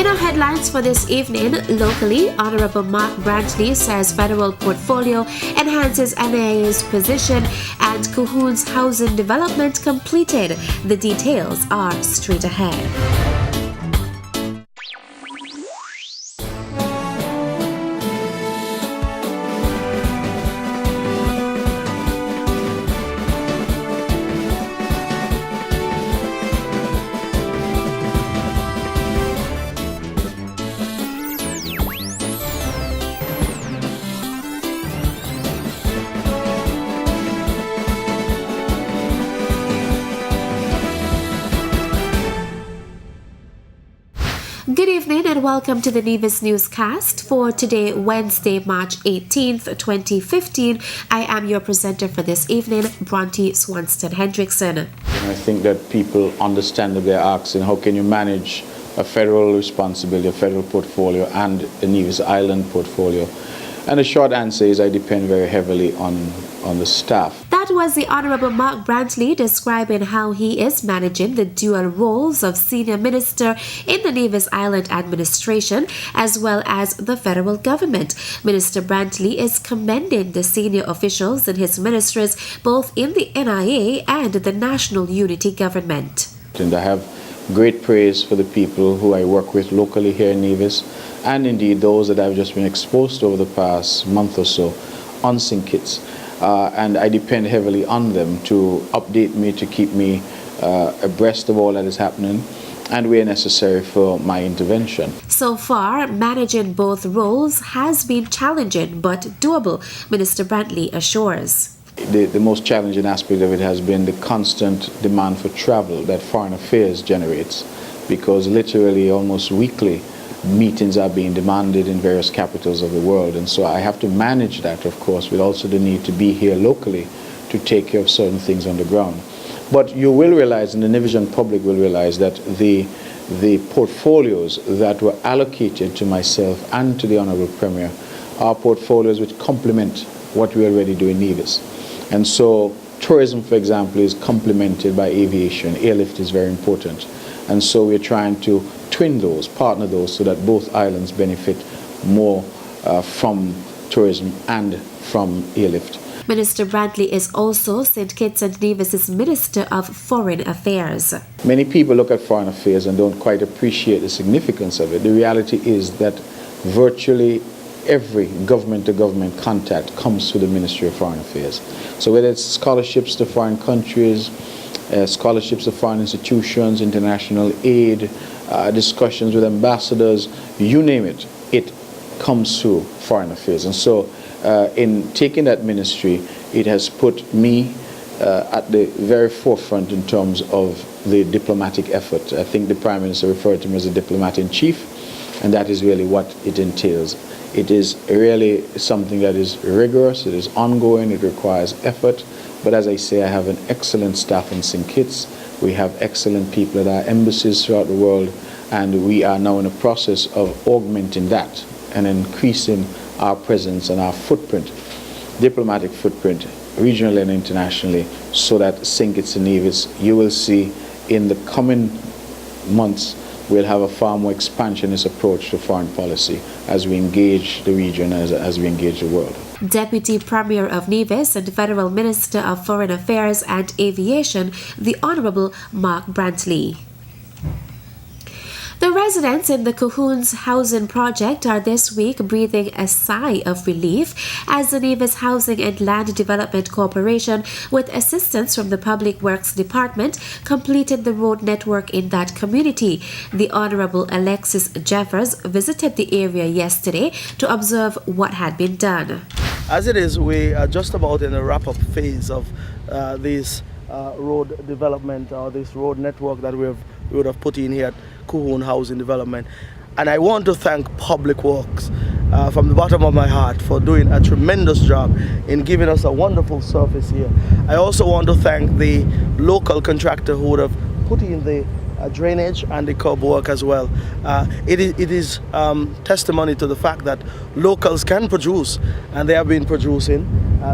In our headlines for this evening, locally, Honorable Mark Brantley says federal portfolio enhances NIA's position and Cahoon's housing development completed. The details are straight ahead. Good evening and welcome to the Nevis Newscast for today, Wednesday, March 18th, 2015. I am your presenter for this evening, Bronte Swanston Hendrickson. I think that people understandably are asking, how can you manage a federal responsibility, a federal portfolio, and the Nevis Island portfolio? And the short answer is I depend very heavily on the staff. That was the Honorable Mark Brantley describing how he is managing the dual roles of senior minister in the Nevis Island administration as well as the federal government. Minister Brantley is commending the senior officials in his ministries both in the NIA and the National Unity Government. And I have great praise for the people who I work with locally here in Nevis, and indeed those that I've just been exposed to over the past month or so on St. Kitts. And I depend heavily on them to update me, to keep me abreast of all that is happening and where necessary for my intervention. So far, managing both roles has been challenging but doable, Minister Brantley assures. The most challenging aspect of it has been the constant demand for travel that Foreign Affairs generates, because literally almost weekly meetings are being demanded in various capitals of the world, and so I have to manage that, of course, with also the need to be here locally to take care of certain things on the ground. But you will realize, and the Nevisian public will realize, that the portfolios that were allocated to myself and to the Honourable Premier are portfolios which complement what we already do in Nevis. And so tourism, for example, is complemented by aviation. Airlift is very important. And so we're trying to twin those, partner those, so that both islands benefit more from tourism and from airlift. Minister Brantley is also St. Kitts and Nevis's Minister of Foreign Affairs. Many people look at foreign affairs and don't quite appreciate the significance of it. The reality is that virtually every government-to-government contact comes through the Ministry of Foreign Affairs. So whether it's scholarships to foreign countries, scholarships to foreign institutions, international aid, discussions with ambassadors, you name it, it comes through Foreign Affairs. And so in taking that ministry, it has put me at the very forefront in terms of the diplomatic effort. I think the Prime Minister referred to me as a diplomat-in-chief, and that is really what it entails. It is really something that is rigorous, it is ongoing, it requires effort. But as I say, I have an excellent staff in St. Kitts. We have excellent people at our embassies throughout the world, and we are now in the process of augmenting that and increasing our presence and our footprint, diplomatic footprint, regionally and internationally, so that St. Kitts and Nevis, you will see in the coming months, we'll have a far more expansionist approach to foreign policy as we engage the region, as we engage the world. Deputy Premier of Nevis and Federal Minister of Foreign Affairs and Aviation, the Honourable Mark Brantley. The residents in the Cahoon's housing project are this week breathing a sigh of relief as the Nevis Housing and Land Development Corporation, with assistance from the Public Works Department, completed the road network in that community. The Honourable Alexis Jeffers visited the area yesterday to observe what had been done. As it is, we are just about in the wrap-up phase of this road development, or this road network that we would have put in here at Cahoon Housing Development. And I want to thank Public Works from the bottom of my heart for doing a tremendous job in giving us a wonderful service here. I also want to thank the local contractor who would have put in the drainage and the curb work as well. It is testimony to the fact that locals can produce, and they have been producing,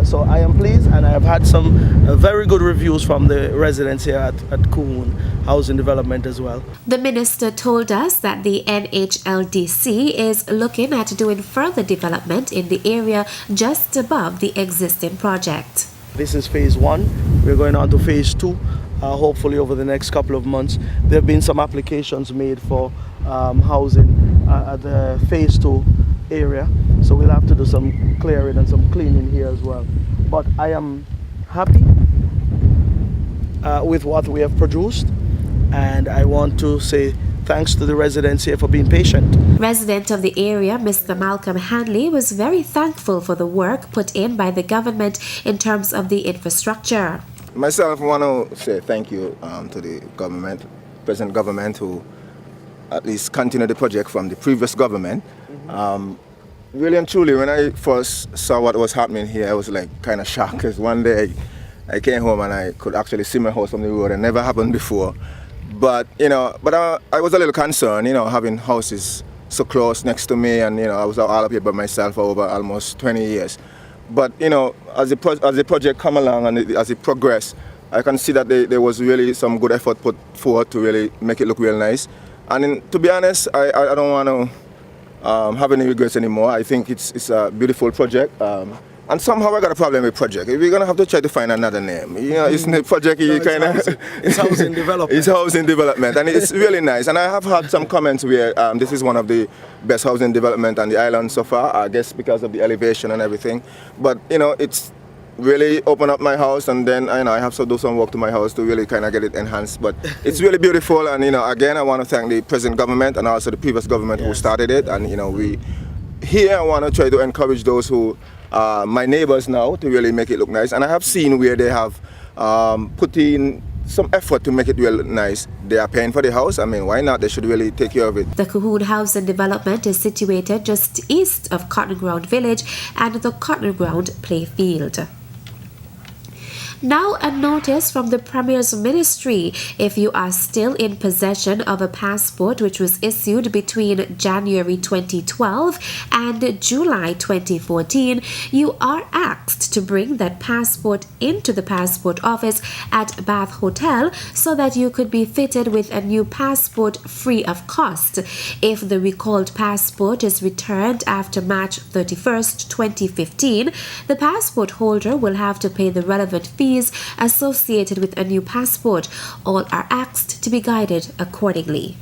So I am pleased, and I have had some very good reviews from the residents here at Kuhn Housing Development as well. The minister told us that the NHLDC is looking at doing further development in the area just above the existing project. This is phase 1. We're going on to phase 2, hopefully over the next couple of months. There have been some applications made for housing at the phase 2 area, so we'll have to do some clearing and some cleaning here as well. But I am happy with what we have produced, and I want to say thanks to the residents here for being patient. Resident of the area, Mr. Malcolm Hanley, was very thankful for the work put in by the government in terms of the infrastructure. Myself, I want to say thank you to the government, present government, who at least continued the project from the previous government. Really and truly, when I first saw what was happening here, I was like kind of shocked, because one day I came home and I could actually see my house from the road. It never happened before. But, I was a little concerned, having houses so close next to me, and, I was all up here by myself for over almost 20 years. But, as the project come along and as it progressed, I can see that there was really some good effort put forward to really make it look real nice. And to be honest, I don't want to have any regrets anymore. I think it's a beautiful project. And somehow I got a problem with project. We're going to have to try to find another name. It's the project, it's housing development. It's housing development, and it's really nice. And I have had some comments where this is one of the best housing development on the island so far, I guess because of the elevation and everything. But, it's really opened up my house, and then I have to do some work to my house to really kind of get it enhanced. But it's really beautiful, and, again, I want to thank the present government and also the previous government who started it. And, I want to try to encourage those who my neighbors now to really make it look nice. And I have seen where they have put in some effort to make it real nice. They are paying for the house. I mean, why not? They should really take care of it. The Cahoon Housing Development is situated just east of Cotton Ground Village and the Cotton Ground Playfield. Now a notice from the Premier's Ministry. If you are still in possession of a passport which was issued between January 2012 and July 2014, you are asked to bring that passport into the passport office at Bath Hotel so that you could be fitted with a new passport free of cost. If the recalled passport is returned after March 31st, 2015, the passport holder will have to pay the relevant fees associated with a new passport. All are asked to be guided accordingly.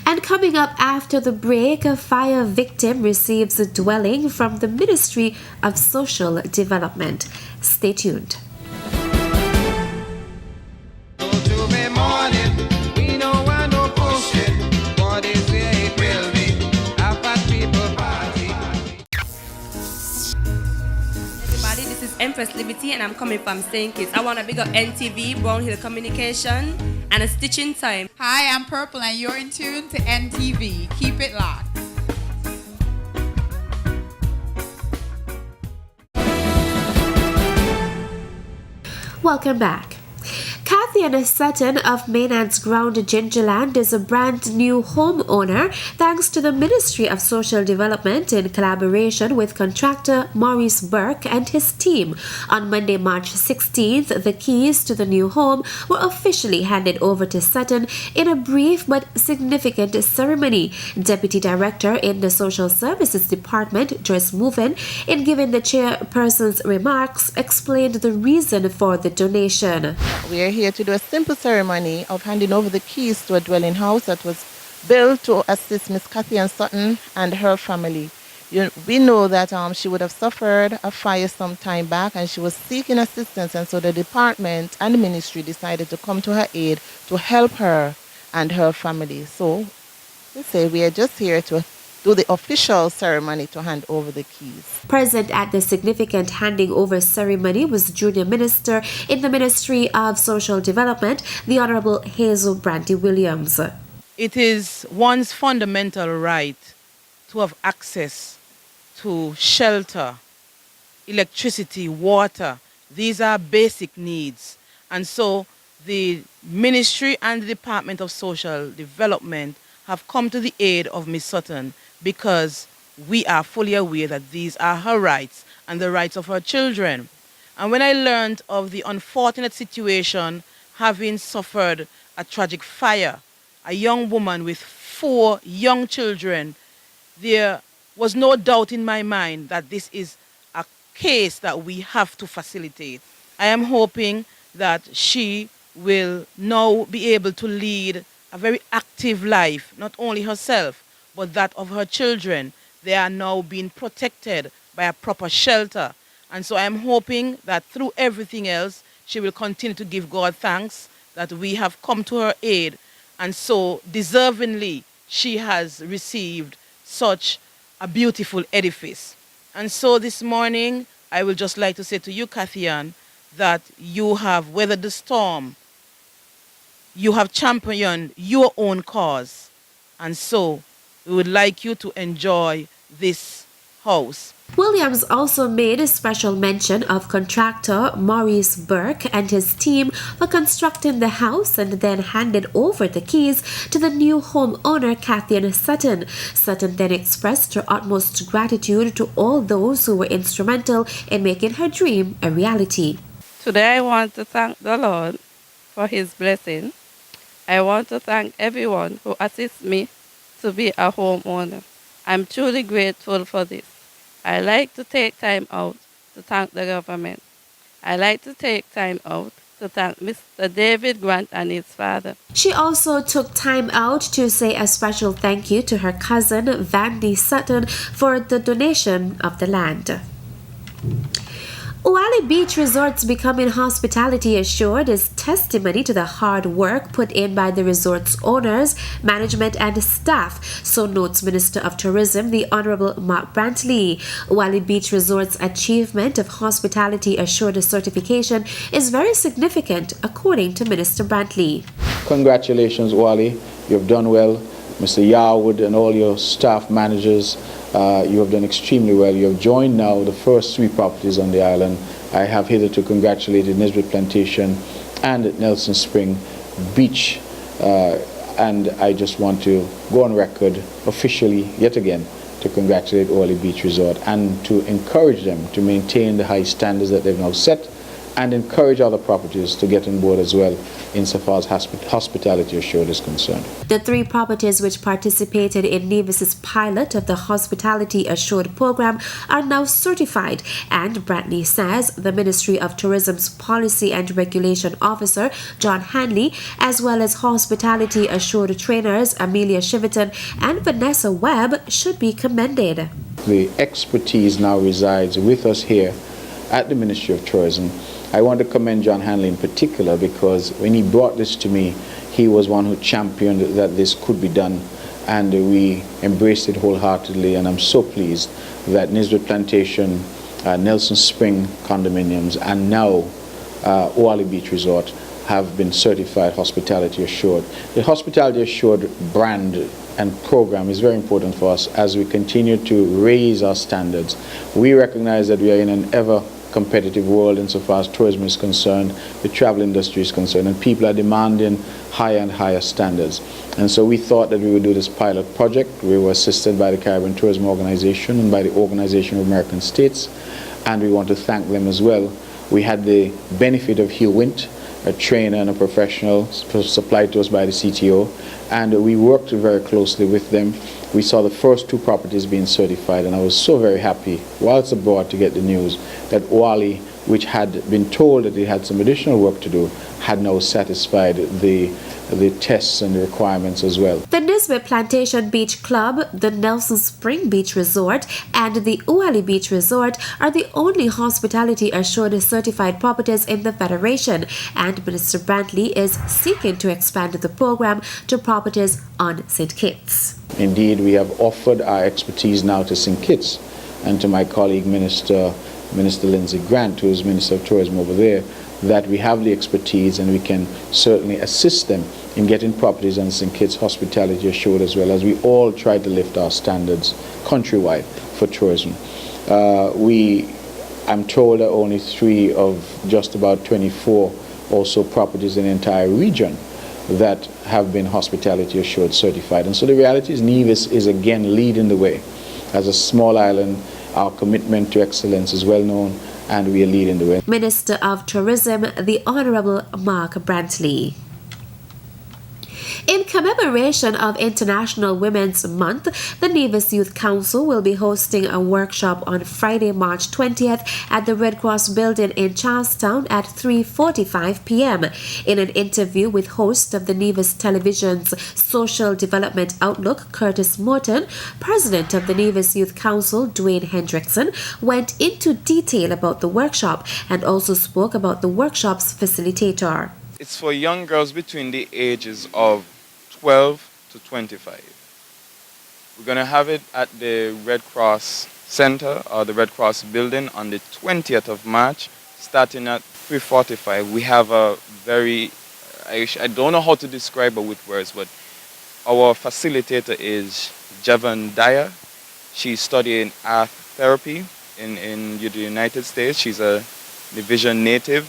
And coming up after the break, a fire victim receives a dwelling from the Ministry of Social Development. Stay tuned. Empress Liberty, and I'm coming from St. Kitts. I want to big up NTV, Brown Hill Communication, and a Stitching Time. Hi, I'm Purple, and you're in tune to NTV. Keep it locked. Welcome back. Kathy Sutton of Maynard's Ground Gingerland is a brand new homeowner thanks to the Ministry of Social Development in collaboration with contractor Maurice Burke and his team. On Monday, March 16th, the keys to the new home were officially handed over to Sutton in a brief but significant ceremony. Deputy Director in the Social Services Department, Joyce Moven, in giving the chairperson's remarks, explained the reason for the donation. We are here to do a simple ceremony of handing over the keys to a dwelling house that was built to assist Miss Kathy Ann Sutton and her family. We know that she would have suffered a fire some time back and she was seeking assistance, and so the department and the ministry decided to come to her aid to help her and her family. So we say we are just here to do the official ceremony to hand over the keys. Present at the significant handing over ceremony was Junior Minister in the Ministry of Social Development, the Honorable Hazel Brandy Williams. It is one's fundamental right to have access to shelter, electricity, water. These are basic needs. And so the Ministry and the Department of Social Development have come to the aid of Ms. Sutton because we are fully aware that these are her rights and the rights of her children. And when I learned of the unfortunate situation, having suffered a tragic fire, a young woman with 4 young children, there was no doubt in my mind that this is a case that we have to facilitate. I am hoping that she will now be able to lead a very active life, not only herself, but that of her children. They are now being protected by a proper shelter. And so I'm hoping that through everything else, she will continue to give God thanks that we have come to her aid. And so deservingly, she has received such a beautiful edifice. And so this morning, I will just like to say to you, Kathian, that you have weathered the storm. You have championed your own cause. And so we would like you to enjoy this house. Williams also made a special mention of contractor Maurice Burke and his team for constructing the house and then handed over the keys to the new homeowner, Kathian Sutton. Sutton then expressed her utmost gratitude to all those who were instrumental in making her dream a reality. Today I want to thank the Lord for his blessing. I want to thank everyone who assists me to be a homeowner. I'm truly grateful for this. I like to take time out to thank the government. I like to take time out to thank Mr. David Grant and his father. She also took time out to say a special thank you to her cousin, Vandy Sutton, for the donation of the land. Oali Beach Resort's becoming hospitality assured is testimony to the hard work put in by the resort's owners, management and staff, so notes Minister of Tourism, the Honorable Mark Brantley. Oali Beach Resort's achievement of hospitality assured certification is very significant, according to Minister Brantley. Congratulations, Oali. You've done well. Mr. Yarwood and all your staff managers, you have done extremely well. You have joined now the first 3 properties on the island. I have hitherto congratulated Nisbet Plantation and Nelson Spring Beach, and I just want to go on record officially yet again to congratulate Oali Beach Resort and to encourage them to maintain the high standards that they've now set, and encourage other properties to get on board as well insofar as hospitality assured is concerned. The 3 properties which participated in Nevis's pilot of the Hospitality Assured program are now certified, and Brantley says the Ministry of Tourism's Policy and Regulation Officer, John Hanley, as well as Hospitality Assured trainers Amelia Shiverton and Vanessa Webb should be commended. The expertise now resides with us here at the Ministry of Tourism. I want to commend John Hanley in particular, because when he brought this to me, he was one who championed that this could be done, and we embraced it wholeheartedly, and I'm so pleased that Nisbet Plantation, Nelson Spring condominiums, and now Oali Beach Resort have been certified hospitality assured. The hospitality assured brand and program is very important for us as we continue to raise our standards. We recognize that we are in an ever competitive world insofar as tourism is concerned, the travel industry is concerned, and people are demanding higher and higher standards. And so we thought that we would do this pilot project. We were assisted by the Caribbean Tourism Organization and by the Organization of American States, and we want to thank them as well. We had the benefit of Hugh Wint, a trainer and a professional supplied to us by the CTO, and we worked very closely with them. We saw the first 2 properties being certified, and I was so very happy whilst abroad to get the news that Oali, which had been told that they had some additional work to do, had now satisfied the tests and the requirements as well. The Nisbet Plantation Beach Club, the Nelson Spring Beach Resort, and the Oali Beach Resort are the only hospitality assured certified properties in the Federation, and Minister Brantley is seeking to expand the program to properties on St. Kitts. Indeed, we have offered our expertise now to St. Kitts and to my colleague Minister Lindsay Grant, who is Minister of Tourism over there, that we have the expertise and we can certainly assist them in getting properties on St. Kitts hospitality assured, as well as we all try to lift our standards countrywide for tourism. I'm told that only 3 of just about 24 also properties in the entire region that have been hospitality assured certified. And so the reality is Nevis is again leading the way as a small island Our commitment to excellence is well known, and we are leading the way. Minister of Tourism, the Honorable Mark Brantley. In commemoration of International Women's Month, the Nevis Youth Council will be hosting a workshop on Friday, March 20th at the Red Cross Building in Charlestown at 3:45 p.m. In an interview with host of the Nevis Television's Social Development Outlook, Curtis Morton, president of the Nevis Youth Council, Dwayne Hendrickson, went into detail about the workshop and also spoke about the workshop's facilitator. It's for young girls between the ages of 12 to 25. We're going to have it at the Red Cross Center or the Red Cross Building on the 20th of March, starting at 3:45. We have a very, I don't know how to describe it with words, but our facilitator is Javan Dyer. She's studying art therapy in the United States. She's a Division native.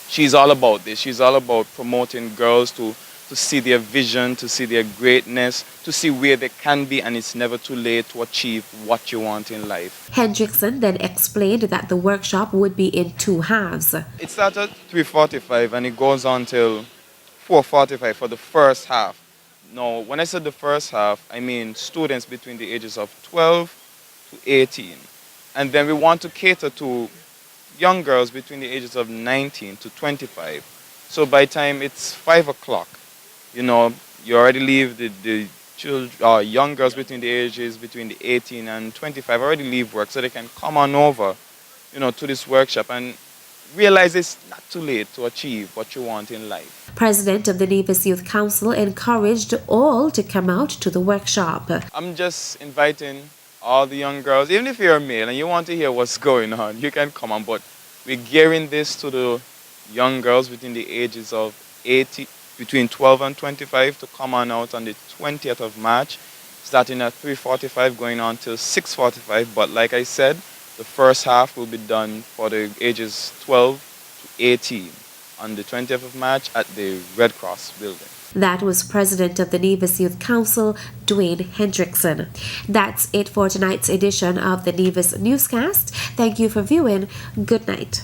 She's all about this. She's all about promoting girls to see their vision, to see their greatness, to see where they can be, and it's never too late to achieve what you want in life. Hendrickson then explained that the workshop would be in two halves. It starts at 3:45 and it goes on till 4:45 for the first half. Now, when I said the first half, I mean students between the ages of 12 to 18. And then we want to cater to young girls between the ages of 19 to 25. So by the time it's 5 o'clock, you know, you already leave the children, young girls between the ages between the 18 and 25 already leave work, so they can come on over, you know, to this workshop and realize it's not too late to achieve what you want in life. President of the Nevis Youth Council encouraged all to come out to the workshop. I'm just inviting all the young girls, even if you're a male and you want to hear what's going on, you can come on, but we're gearing this to the young girls between the ages of between 12 and 25 to come on out on the 20th of March, starting at 3:45 going on till 6:45. But like I said, the first half will be done for the ages 12 to 18 on the 20th of March at the Red Cross Building. That was President of the Nevis Youth Council, Dwayne Hendrickson. That's it for tonight's edition of the Nevis Newscast. Thank you for viewing. Good night.